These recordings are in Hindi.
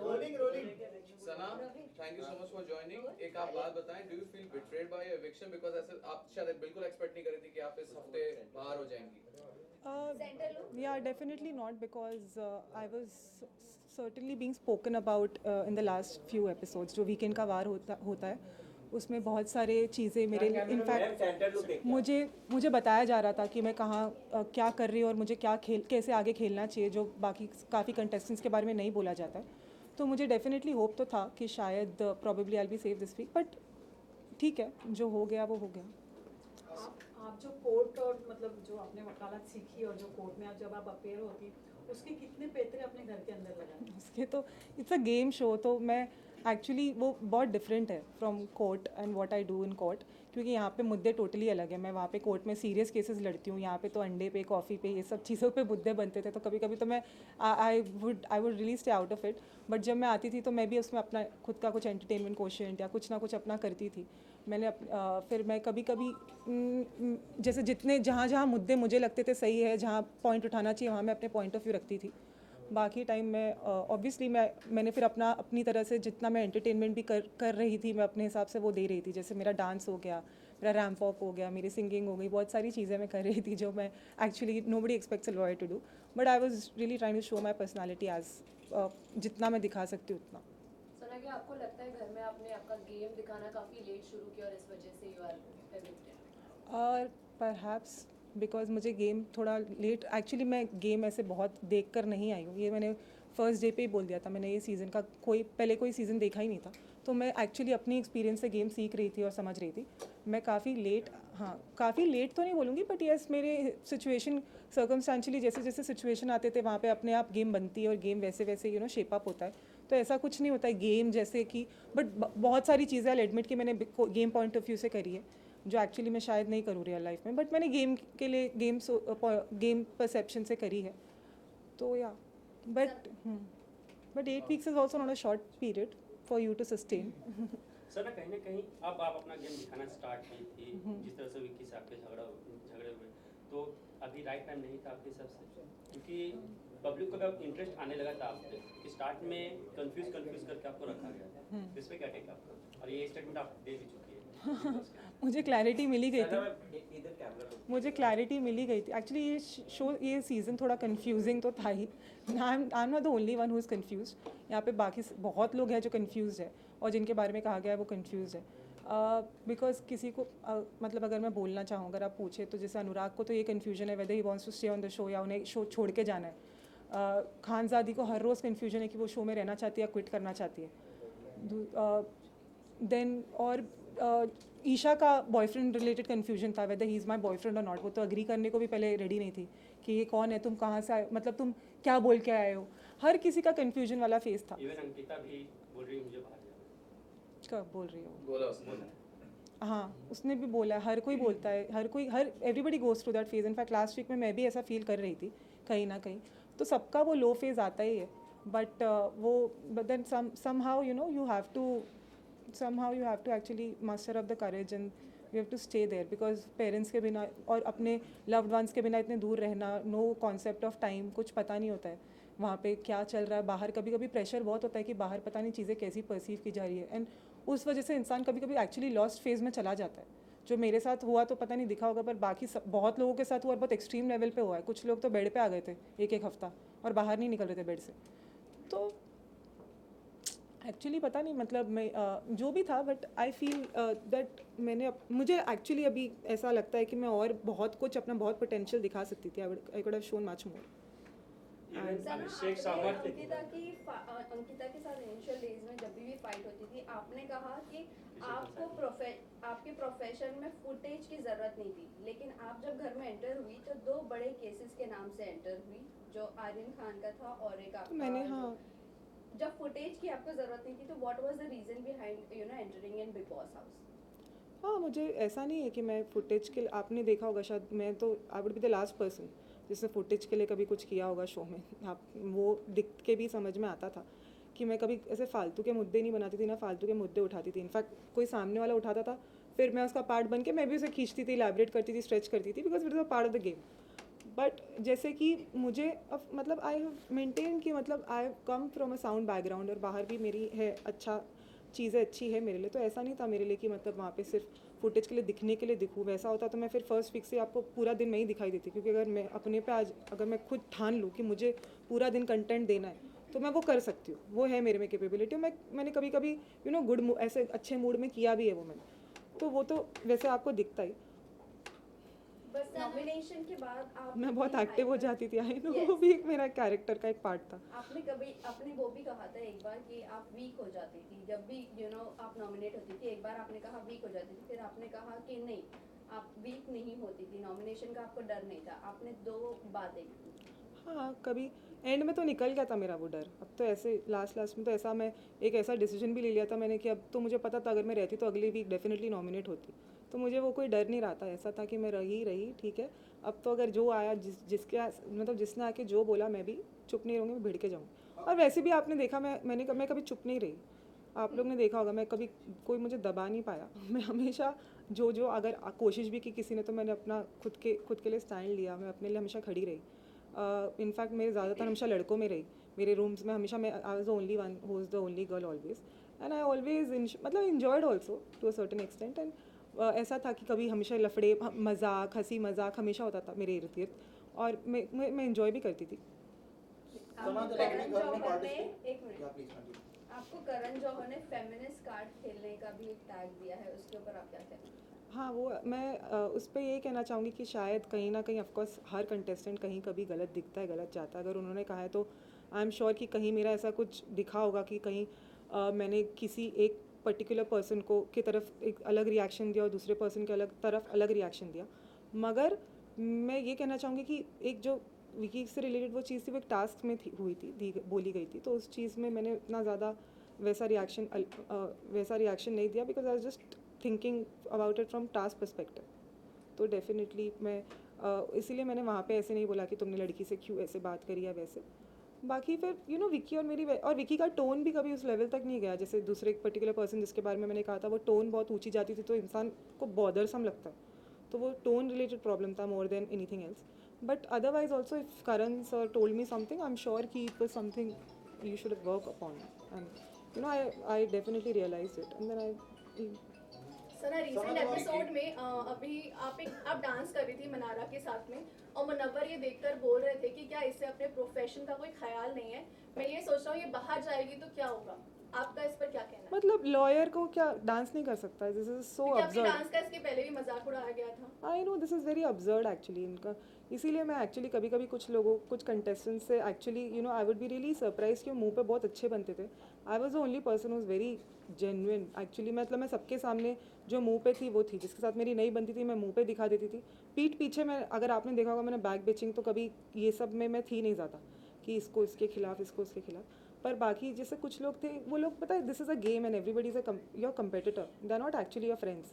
Sana, thank you so much for joining. एक आप बात बताएं, do you feel betrayed by eviction? Because ऐसे आप शायद बिल्कुल एक्सपेक्ट नहीं कर रही थी कि आप इस हफ्ते बाहर हो जाएंगी। Yeah, definitely not, because I was certainly being spoken about in the last few episodes. जो वीकेंड का वार होता है उसमें बहुत सारे चीज़ें मेरे लिए इनफैक्ट मुझे बताया जा रहा था कि मैं कहाँ क्या कर रही हूँ और मुझे कैसे आगे खेलना चाहिए, जो बाकी काफ़ी कंटेस्टेंट्स के बारे में नहीं बोला जाता है। तो मुझे डेफिनेटली होप तो था कि शायद probably I be save this week, but ठीक है, जो हो गया वो हो गया। आप जो कोर्ट और मतलब जो आपने वकालत सीखी और जो कोर्ट में जब आप अपेयर होती, उसके कितने पैतरे अपने घर के अंदर लगाए? उसके तो इट्स अ गेम शो, तो मैं एक्चुअली वो बहुत डिफरेंट है from court and what I do in court, क्योंकि यहाँ पे मुद्दे टोटली अलग है। मैं वहाँ पे कोर्ट में सीरियस केसेस लड़ती हूँ, यहाँ पे तो अंडे पे, कॉफ़ी पे, ये सब चीज़ों पे मुद्दे बनते थे, तो कभी कभी तो मैं I would really stay out of it. But जब मैं आती थी तो मैं भी उसमें अपना खुद का कुछ एंटरटेनमेंट क्वोशिएंट या कुछ ना कुछ अपना करती थी। फिर मैं कभी कभी जैसे जितने जहाँ जहाँ मुद्दे मुझे लगते थे सही है, जहाँ पॉइंट उठाना चाहिए, वहाँ मैं अपने पॉइंट ऑफ व्यू रखती थी। बाकी टाइम मैं ऑब्वियसली मैंने फिर अपनी तरह से जितना मैं एंटरटेनमेंट भी कर रही थी, मैं अपने हिसाब से वो दे रही थी। जैसे मेरा डांस हो गया, मेरा रैम्प वॉक हो गया, मेरी सिंगिंग हो गई, बहुत सारी चीज़ें मैं कर रही थी जो मैं actually nobody expects a lawyer to do, but I was really trying to show my personality as जितना मैं दिखा सकती हूँ उतना। सना, क्या आपको लगता है घर में आपने आपका गेम दिखाना काफ़ी लेट शुरू किया और इस वजह से यू आर एविक्टेड? और परहैप्स बिकॉज मुझे गेम थोड़ा लेट, एक्चुअली मैं गेम ऐसे बहुत देख कर नहीं आई हूँ, ये मैंने फर्स्ट डे पे ही बोल दिया था। मैंने ये सीज़न का पहले कोई सीज़न देखा ही नहीं था, तो मैं एक्चुअली अपनी एक्सपीरियंस से गेम सीख रही थी और समझ रही थी। मैं काफ़ी लेट, हाँ काफ़ी लेट तो नहीं बोलूँगी, बट येस मेरे सिचुएशन सर्कमस्टेंशियली जैसे जैसे सिचुएशन आते थे वहाँ पे अपने आप गेम बनती है और गेम वैसे वैसे शेप अप होता है। तो ऐसा कुछ नहीं होता है गेम जैसे कि, बट बहुत सारी चीज़ें आई एडमिट कि मैंने गेम पॉइंट ऑफ व्यू से करी है जो एक्चुअली मैं शायद नहीं करूँ रियल लाइफ में, बट मैंने गेम के लिए गेम परसेप्शन से करी है। तो या but 8 weeks is also not a short period for you to sustain. Sir ना कहीं अब आप अपना गेम दिखाना स्टार्ट की थी, जिस तरह से विक्की से आपके झगड़े हुए, तो अभी राइट टाइम नहीं था आपके हिसाब से? क्योंकि पब्लिक को अब इंटरेस्ट आने लगा था आप पे कि स्टार्ट में कंफ्यूज करके आपको रखा गया, इस पे क्या टेक आपका? और ये स्टेटमेंट आप दे भी चुकी है। मुझे क्लैरिटी मिली गई थी, एक्चुअली ये सीज़न थोड़ा कंफ्यूजिंग तो था ही। I am not the only one who is confused, यहाँ पे बाकी बहुत लोग हैं जो कन्फ्यूज़ है और जिनके बारे में कहा गया है वो कन्फ्यूज़ है। बिकॉज किसी को मतलब अगर मैं बोलना चाहूँ, अगर आप पूछे तो जैसे अनुराग को तो ये कन्फ्यूजन है whether he wants to stay on the show या उन्हें शो छोड़ के जाना है। खानज़ादी को हर रोज़ कन्फ्यूजन है कि वो शो में रहना चाहती है या क्विट करना चाहती है। देन और ईशा का बॉयफ्रेंड रिलेटेड कन्फ्यूजन था weather he is my boyfriend और नॉट। वो तो अग्री करने को भी पहले रेडी नहीं थी कि ये कौन है, तुम कहाँ से आए, मतलब तुम क्या बोल के आए हो। हर किसी का कन्फ्यूजन वाला फेस था। इवन अंकिता भी बोल रही है मुझे बाहर जाना। कब बोल रही हो? बोला उसने। हाँ, उसने भी बोला है, हर कोई बोलता है, हर everybody goes through that phase. In fact last week में मैं भी ऐसा फील कर रही थी कहीं ना कहीं, तो सबका वो लो फेज़ आता ही है। But but then somehow you have to actually muster up the courage and you have to stay there, because parents के बिना और अपने लव्ड वंस के बिना इतने दूर रहना, नो कॉन्सेप्ट ऑफ टाइम, कुछ पता नहीं होता है वहाँ पे क्या चल रहा है बाहर। कभी कभी प्रेशर बहुत होता है कि बाहर पता नहीं चीज़ें कैसी परसीव की जा रही है, एंड उस वजह से इंसान कभी कभी एक्चुअली लॉस्ट फेज़ में चला जाता है। जो मेरे साथ हुआ तो पता नहीं दिखा होगा, पर बाकी बहुत लोगों के साथ हुआ और बहुत एक्सट्रीम लेवल पे हुआ है। कुछ लोग तो बेड पे आ गए थे एक हफ्ता और बाहर नहीं निकल रहे थे बेड से। तो एक्चुअली पता नहीं, मतलब मैं जो भी था, बट आई फील दैट मुझे एक्चुअली अभी ऐसा लगता है कि मैं और बहुत कुछ अपना बहुत पोटेंशियल दिखा सकती थी। I could have shown much more. Abhishek Sawant Ankita के साथ इनिशियल डेज में जब भी फाइट होती थी, आपने कहा कि आपके प्रोफेशन में फुटेज की जरूरत नहीं थी, लेकिन आप जब घर में एंटर हुई तो 2 बड़े केसेस के नाम से एंटर हुई, जो आर्यन खान का था और एक आपका। मैंने, हाँ, जब फुटेज की आपको जरूरत नहीं थी तो what was the reason behind entering in Bigg Boss house? हाँ, मुझे ऐसा नहीं है कि मैं फुटेज के लिए, आपने देखा होगा शायद, मैं तो I would be the last person जिसने फुटेज के लिए कभी कुछ किया होगा शो में। आप वो दिख के भी समझ में आता था कि मैं कभी ऐसे फालतू के मुद्दे नहीं बनाती थी, ना फालतू के मुद्दे उठाती थी। इनफैक्ट कोई सामने वाला उठाता था, फिर मैं उसका पार्ट बन के मैं भी उसे खींचती थी, इलैबोरेट करती थी, स्ट्रेच करती थी, because it is a part of the game. But जैसे कि मुझे अब मतलब आई हैव मेंटेन कि मतलब I have come from a sound background और बाहर भी मेरी है अच्छा चीज़ें अच्छी है मेरे लिए, तो ऐसा नहीं था मेरे लिए कि मतलब वहाँ पे सिर्फ फुटेज के लिए दिखने के लिए दिखूँ। वैसा होता तो मैं फिर फर्स्ट वीक से आपको पूरा दिन नहीं दिखाई देती, क्योंकि अगर मैं अपने पे आज अगर मैं खुद ठान लूँ कि मुझे पूरा दिन कंटेंट देना है तो मैं वो कर सकती हूँ, वो है मेरे में कैपेबिलिटी। मैंने कभी कभी यू नो गुड ऐसे अच्छे मूड में किया भी है वो मैंने, तो वो तो वैसे आपको दिखता ही। बस नॉमिनेशन के बाद आप मैं बहुत अपनी एक्टिव हो hyper- जाती थी, आई नो Yes. वो भी एक मेरा कैरेक्टर का एक पार्ट था। आपने कभी आपने वो भी कहा था एक बार कि आप वीक हो जाती थी जब भी आप नॉमिनेट होती थी। एक बार आपने कहा वीक हो जाती थी, फिर आपने कहा कि नहीं आप वीक नहीं होती थी, नॉमिनेशन का आपको डर नहीं था। आपने दो बातें की। हाँ, कभी एंड में तो निकल गया था मेरा वो डर। अब तो ऐसे लास्ट में तो ऐसा मैं एक ऐसा डिसीजन भी ले लिया था मैंने कि अब तो मुझे पता था अगर मैं रहती तो अगले वीक डेफिनेटली नॉमिनेट होती, तो मुझे वो कोई डर नहीं रहा था। ऐसा था कि मैं रही ठीक है, अब तो अगर जो आया मतलब जिसने आके जो बोला मैं भी चुप नहीं रहूँगी, मैं भिड़ के जाऊँगी। और वैसे भी आपने देखा मैं कभी चुप नहीं रही। आप लोग ने देखा होगा मैं कभी कोई मुझे दबा नहीं पाया। मैं हमेशा जो अगर कोशिश भी की किसी ने तो मैंने अपना खुद के लिए स्टैंड लिया, मैं अपने लिए हमेशा खड़ी रही। इनफैक्ट मेरे ज़्यादातर हमेशा लड़कों में रही। मेरे रूम्स में हमेशा मैं I was the only one who is the only girl always, and I always मतलब enjoyed also to a certain extent. And ऐसा था कि कभी हमेशा लफड़े मजाक हंसी मजाक हमेशा होता था मेरे इर्द गिर्द, और मैं इन्जॉय भी करती थी। आपको करण जौहर ने एक मिनट आपको करण जौहर ने फेमिनिस्ट कार्ड खेलने का भी एक टैग दिया है, उसके ऊपर आप क्या कहना हैं? हाँ, वो मैं उस पर यही कहना चाहूँगी कि शायद कहीं ना कहीं ऑफकोर्स हर कंटेस्टेंट कहीं कभी गलत दिखता है, गलत जाता है। अगर उन्होंने कहा है तो आई एम श्योर कि कहीं मेरा ऐसा कुछ दिखा होगा कि कहीं मैंने किसी एक पर्टिकुलर पर्सन को की तरफ एक अलग रिएक्शन दिया और दूसरे पर्सन के तरफ अलग रिएक्शन दिया। मगर मैं ये कहना चाहूँगी कि एक जो विकी से रिलेटेड वो चीज़ थी वो एक टास्क में बोली गई थी, तो उस चीज़ में मैंने इतना ज़्यादा वैसा रिएक्शन नहीं दिया, because I was just thinking about it from task perspective. तो डेफिनेटली मैं इसीलिए मैंने वहाँ पे ऐसे नहीं बोला कि तुमने लड़की से क्यों ऐसे बात करी या वैसे। बाकी फिर विकी और विकी का टोन भी कभी उस लेवल तक नहीं गया। जैसे दूसरे एक पर्टिकुलर पर्सन जिसके बारे में मैंने कहा था वो टोन बहुत ऊंची जाती थी तो इंसान को बॉदरसम लगता है, तो वो टोन रिलेटेड प्रॉब्लम था more than anything else. But otherwise also if Karan sir told me something I am sure कि it was something you should have worked upon, and I definitely realized it, and then I sir recent episode में अभी आप डांस कर रही थी मनारा के साथ में, और मुनव्वर ये देखकर बोल रहे थे कि क्या इससे अपने प्रोफेशन का कोई ख्याल नहीं है। मैं ये सोच रहा हूँ ये बाहर जाएगी तो क्या होगा, आपका इस पर क्या कहना है? मतलब लॉयर को क्या डांस नहीं कर सकता है? दिस इज सो क्योंकि आपके अब्सर्ड। डांस का इसके पहले भी मजाक उड़ाया गया था। I know this is very absurd actually इनका। इसीलिए मैं एक्चुअली कभी कभी कुछ कंटेस्टेंट्स से actually I would be really surprise कि मुंह पे बहुत अच्छे बनते थे। I was the only person was very genuine actually. मतलब मैं सबके सामने जो मुंह पे थी वो थी, जिसके साथ मेरी नहीं बनती थी मैं मुंह पे दिखा देती थी। पीठ पीछे मैं अगर आपने देखा होगा मैंने बैक बेचिंग तो कभी ये सब में मैं थी नहीं ज़्यादा कि इसको इसके खिलाफ इसको उसके खिलाफ। पर बाकी जैसे कुछ लोग थे वो लोग पता है this is a game and everybody is your competitor, they are not actually your friends.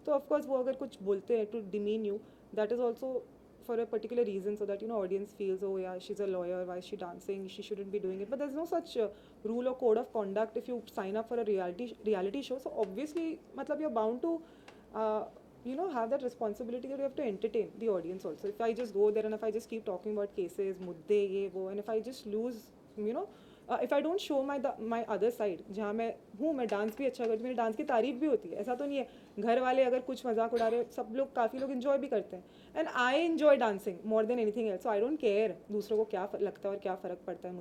तो ऑफकोर्स वो अगर कुछ बोलते हैं to demean you, that is also for a particular reason, so that audience feels, oh yeah, she's a lawyer, why is she dancing, she shouldn't be doing it. But there's no such rule or code of conduct if you sign up for a reality show. So obviously matlab you're bound to have that responsibility that you have to entertain the audience also. If I just go there and if I just keep talking about cases mudde ye wo, and if I just lose if I don't show my other side, जहाँ मैं डांस भी अच्छा करती हूँ, मेरे डांस की तारीफ भी होती है। ऐसा तो नहीं है घर वाले अगर कुछ मजाक उड़ा रहे, सब लोग काफ़ी लोग इन्जॉय भी करते हैं, and I enjoy dancing more than anything else. So I don't care दूसरों को क्या लगता है और क्या फ़र्क पड़ता है,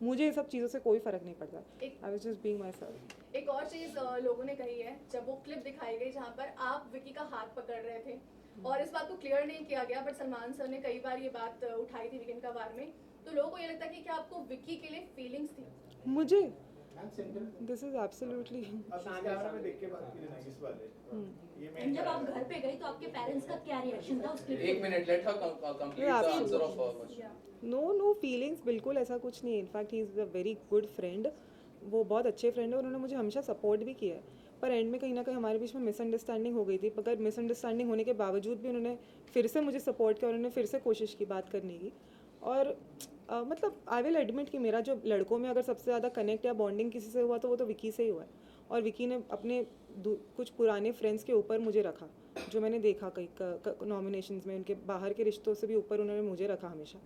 मुझे इन सब चीज़ों से कोई फ़र्क नहीं पड़ता। I was just being my self. एक और चीज लोगों ने कही है, जब वो क्लिप दिखाई गई जहाँ पर आप विकी का हाथ पकड़ रहे थे, और इस बात को क्लियर नहीं किया गया, बट सलमान सर ने कई बार ये बात उठाई थी वीकेंड का वार में, तो लोगों को ये लगता है कि क्या आपको विकी के लिए फीलिंग्स थी? मुझे दिस इज एब्सोल्युटली एंड जब आप घर पे गए तो आपके पेरेंट्स का क्या रिएक्शन था उस क्लिप एक minute, let her complete the answer of her question. No feelings, बिल्कुल ऐसा कुछ नहीं है। In fact he is a very good friend, वो बहुत अच्छे फ्रेंड है, उन्होंने मुझे हमेशा सपोर्ट भी किया है। पर एंड में कहीं ना कहीं हमारे बीच में मिसअंडरस्टैंडिंग हो गई थी, मगर मिसअंडरस्टैंडिंग होने के बावजूद भी उन्होंने फिर से मुझे सपोर्ट किया, उन्होंने फिर से कोशिश की बात करने की। और मतलब आई विल एडमिट कि मेरा जो लड़कों में अगर सबसे ज़्यादा कनेक्ट या बॉन्डिंग किसी से हुआ तो वो तो विकी से ही हुआ है, और विकी ने अपने कुछ पुराने फ्रेंड्स के ऊपर मुझे रखा। जो मैंने देखा कई नॉमिनेशंस में, उनके बाहर के रिश्तों से भी ऊपर उन्होंने मुझे रखा हमेशा।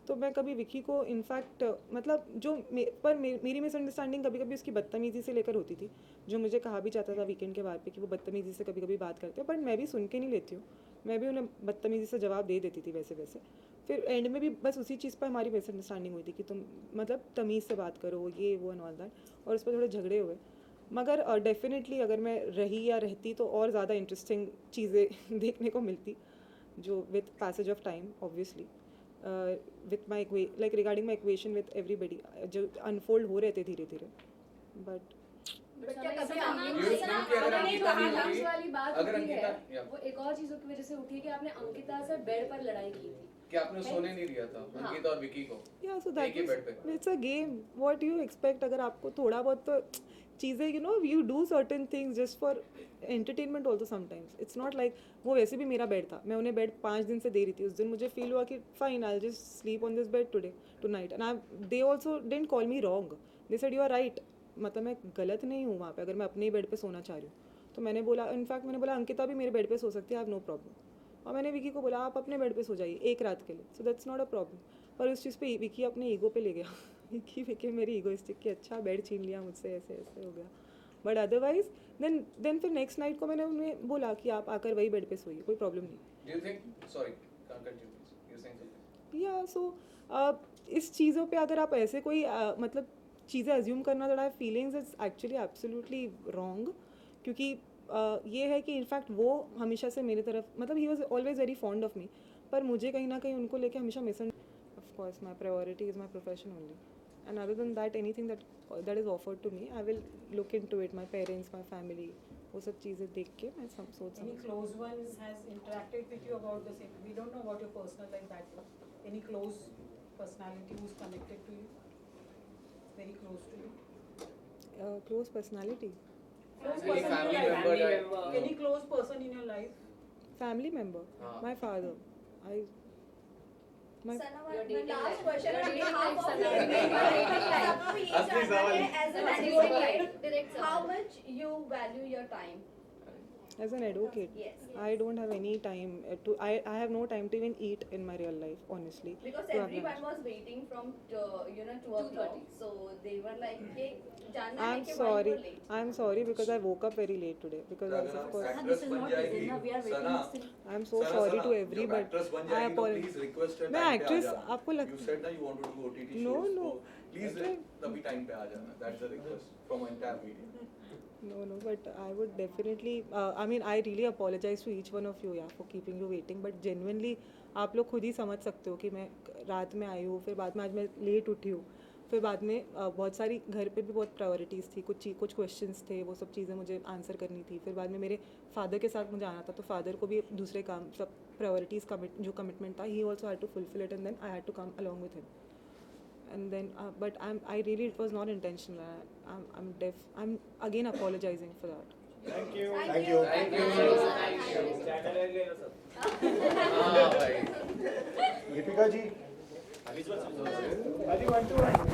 तो मैं कभी विकी को इनफैक्ट मतलब जो मेरी मिसअंडरस्टैंडिंग कभी कभी उसकी बदतमीज़ी से लेकर होती थी, जो मुझे कहा भी जाता था वीकेंड के बाद पे कि वो बदतमीज़ी से कभी कभी बात करते हैं, बट मैं भी सुन के नहीं लेती हूँ, मैं भी उन्हें बदतमीज़ी से जवाब दे देती थी वैसे वैसे। फिर एंड में भी बस उसी चीज़ पर हमारी मिसअंडरस्टैंडिंग हुई थी कि तुम मतलब तमीज़ से बात करो, ये वो एंड ऑल दैट, और उस पर थोड़े झगड़े हुए। मगर डेफिनेटली अगर मैं रही या रहती तो और ज़्यादा इंटरेस्टिंग चीज़ें देखने को मिलती, जो with passage of time obviously, with my like regarding my equation with everybody, जो अनफोल्ड हो रहे थे धीरे धीरे। बट क्या कभी You feel कि अगर अंकिता नहीं होगी, वाली बात अगर होती है अंकिता, yeah. वो एक और चीजों की वजह से उठी कि आपने अंकिता से बेड पर लड़ाई की थी। कि आपने सोने नहीं दिया था अंकिता और विकी को yeah, so एक that ही is, बेड पे। it's a game, what you expect। अगर आपको थोड़ा बहुत तो चीज़ें you know you do certain things just for entertainment also sometimes, it's not like वो वैसे भी मेरा बेड था, मैं उन्हें बेड 5 दिन से दे रही थी। उस दिन मुझे फील हुआ कि fine I'll just sleep on this bed tonight and they also didn't call me wrong, they said you are right, मतलब मैं गलत नहीं हूँ वहाँ पे अगर मैं अपने ही बेड पे सोना चाह रही हूँ। तो मैंने बोला, इनफैक्ट मैंने बोला अंकिता भी मेरे बेड पे सो सकती है, आई हैव नो प्रॉब्लम। और मैंने विकी को बोला आप अपने बेड पे सो जाइए एक रात के लिए, so that's not a problem. पर उस चीज़ पे विकी अपने ईगो पे ले गया विकी मेरी ईगोइस्टिक कि अच्छा बेड छीन लिया मुझसे, ऐसे ऐसे हो गया। बट अदरवाइज देन फिर नेक्स्ट नाइट को मैंने उन्हें बोला कि आप आकर वही बेड पे सोइए, कोई प्रॉब्लम नहीं। Do you think, sorry, can't continue please. You're saying something. या सो इस चीज़ों पे अगर आप ऐसे कोई मतलब चीज़ें अज्यूम करना that I feelings it's actually absolutely wrong, क्योंकि ये है कि इनफैक्ट वो हमेशा से मेरी तरफ मतलब he was always very fond of me, पर मुझे कहीं ना कहीं उनको लेके हमेशा of course my priority is my profession only, and other than that anything that is offered to me I will look into it, my parents, my family, वो सब चीज़ें देख के मैं सोच Any close one has interacted with you about the same? We don't know about your personal life that much. Any close personality who's connected to you? Very close to you? Close personality, Close Any person in family your member life? that- Any close person in your life? Family member, हाँ। My father, my Sana, Your my dating last life. question Your on dating behalf life, of Sana. your dating life. सबको ये असली जानना सवाल है as an Direct advocate, Sana. how much you value your time? as an advocate, Yes. I don't have any time to I have no time to even eat in my real life, honestly. Because to have everyone lunch. was waiting from 2 o'clock, so they were like कि जानना है I'm कि why sorry. you were late. I'm sorry because I woke up very late today because अगर of आप course This is बन not जाएगी, easy. Now we are Sana, waiting still. I'm so Sana, sorry Sana, to every जब but actress बन I जाएगी तो apologize. please request her मैं time पे आ actress जाना। आपको लग- You said that you want to do OTT No, shows, no. so please Okay. तभी time पे आ जाना। That's the request from entire media. No, but I would definitely I mean I really apologize to each one of you yeah for keeping you waiting, but genuinely आप लोग खुद ही समझ सकते हो कि मैं रात में आई हूँ, फिर बाद में आज मैं लेट उठी हूँ, फिर बाद में बहुत सारी घर पे भी बहुत प्रायोरिटीज़ थी, कुछ क्वेश्चंस थे, वो सब चीज़ें मुझे आंसर करनी थी, फिर बाद में मेरे फादर के साथ मुझे आना था, तो फादर को भी दूसरे काम सब प्रायोरिटीज़ जो कमिटमेंट था, he also had to fulfil it and then I had to come along with him. And then but I really, it was not intentional. I'm again apologizing for that. Thank you. Thank you. हाँ भाई दीपिका जी, Visuals. अभी 1 to 1